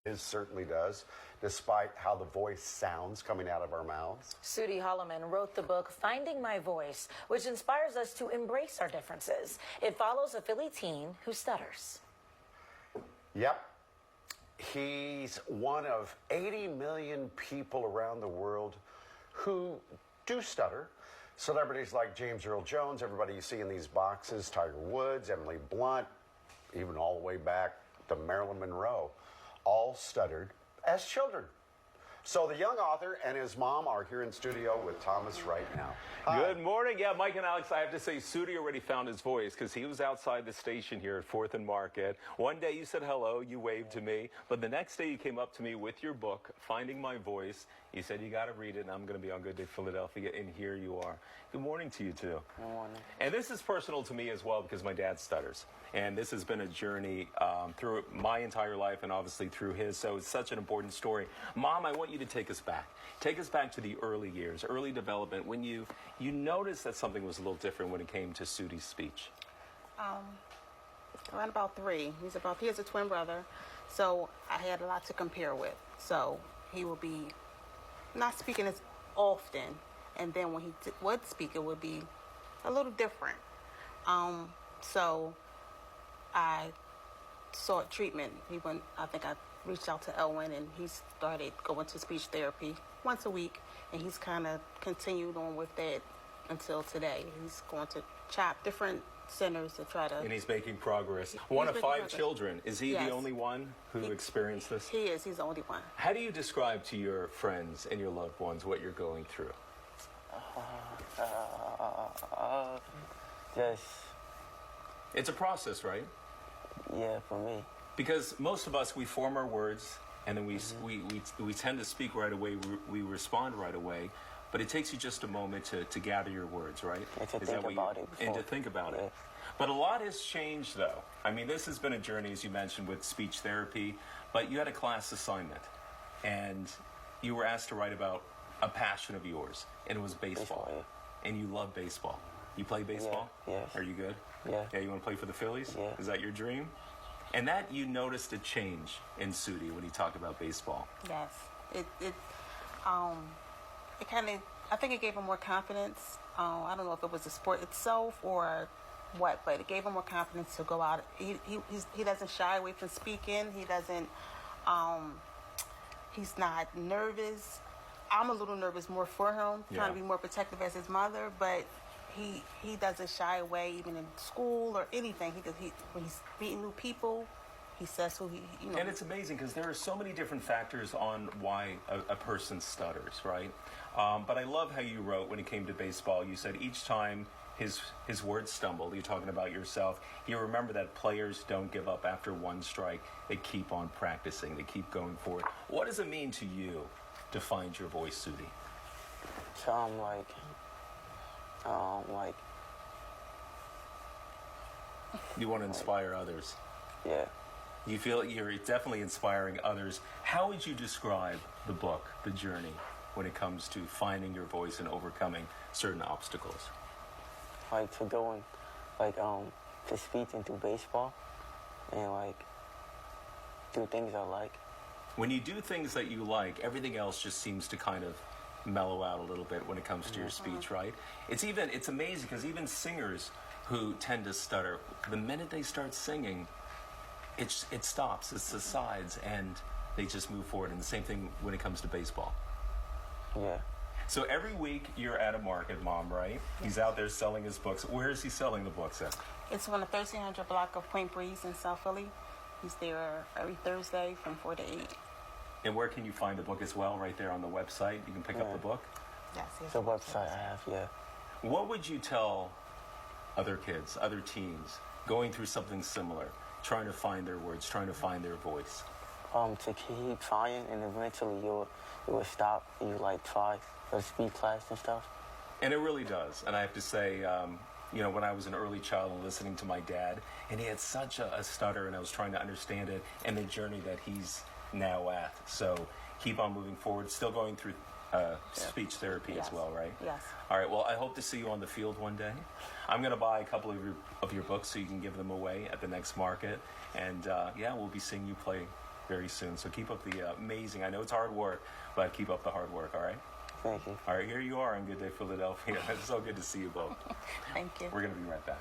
His certainly does, despite how the voice sounds coming out of our mouths. Sudi Holloman wrote the book Finding My Voice, which inspires us to embrace our differences. It follows a Philly teen who stutters. Yep. He's one of 80 million people around the world who do stutter. Celebrities like James Earl Jones, everybody you see in these boxes, Tiger Woods, Emily Blunt, even all the way back to Marilyn Monroe, all stuttered as children. So the young author and his mom are here in studio with Thomas right now. Hi. Good morning. Yeah, Mike and Alex, I have to say, Sudi already found his voice because he was outside the station here at 4th and Market. One day you said hello, you waved to me, but the next day you came up to me with your book, Finding My Voice. You said you got to read it, and I'm going to be on Good Day Philadelphia, and here you are. Good morning to you, too. Good morning. And this is personal to me as well because my dad stutters. And this has been a journey through my entire life and obviously through his, so it's such an important story. Mom, I want you to take us back. Take us back to the early years, early development, when you noticed that something was a little different when it came to Sudi's speech. Around about 3. He has a twin brother, so I had a lot to compare with. So he will be not speaking as often, and then when he would speak, it would be a little different. So I sought treatment. I think I reached out to Elwin, and he started going to speech therapy once a week, and he's kind of continued on with that until today. He's going to CHOP, different centers to try to... And he's making progress. One of 5 children. Is he the only one who experienced this? He is. He's the only one. How do you describe to your friends and your loved ones what you're going through? Just... It's a process, right? Yeah, for me. Because most of us, we form our words, and then we tend to speak right away, we respond right away, but it takes you just a moment to gather your words, right? And to think about it. And to think about it. But a lot has changed, though. I mean, this has been a journey, as you mentioned, with speech therapy, but you had a class assignment, and you were asked to write about a passion of yours, and it was baseball. Yeah. And you love baseball. You play baseball? Yeah. Yes. Are you good? Yeah. Yeah, you want to play for the Phillies? Yeah. Is that your dream? And that you noticed a change in Sudi when he talked about baseball. Yes. It kind of, I think it gave him more confidence. I don't know if it was the sport itself or what, but it gave him more confidence to go out. He doesn't shy away from speaking. He doesn't, he's not nervous. I'm a little nervous more for him, trying to be more protective as his mother, but he doesn't shy away even in school or anything. When he's meeting new people, he says who he, And it's amazing because there are so many different factors on why a person stutters, right? But I love how you wrote when it came to baseball. You said each time his words stumbled, you're talking about yourself, you remember that players don't give up after one strike. They keep on practicing. They keep going forward. What does it mean to you to find your voice, Sudi? So I'm like, you want to inspire others. yeah. You feel you're definitely inspiring others. How would you describe the book, the journey, when it comes to finding your voice and overcoming certain obstacles? Like to go and, to speak into baseball and, do things I like. When you do things that you like, everything else just seems to kind of mellow out a little bit when it comes to your speech, right? It's amazing because even singers who tend to stutter, the minute they start singing, it stops, it subsides, and they just move forward. And the same thing when it comes to baseball. Yeah. So every week you're at a market, Mom, right? He's out there selling his books. Where is he selling the books at? It's on the 1300 block of Point Breeze in South Philly. He's there every Thursday from 4 to 8. And where can you find the book as well? Right there on the website, you can pick up the book? Yes, The website I have, yeah. What would you tell other kids, other teens, going through something similar, trying to find their words, trying to find their voice? To keep trying, and eventually it will stop. You try for speed class and stuff. And it really does. And I have to say, when I was an early child and listening to my dad, and he had such a stutter, and I was trying to understand it and the journey that he's now at. So keep on moving forward, still going through speech therapy as well, right? Yes. All right, well, I hope to see you on the field one day. I'm going to buy a couple of your books so you can give them away at the next market. And, we'll be seeing you play very soon. So keep up the amazing, I know it's hard work, but keep up the hard work, all right? Thank you. All right, here you are on Good Day Philadelphia. It's so good to see you both. Thank you. We're going to be right back.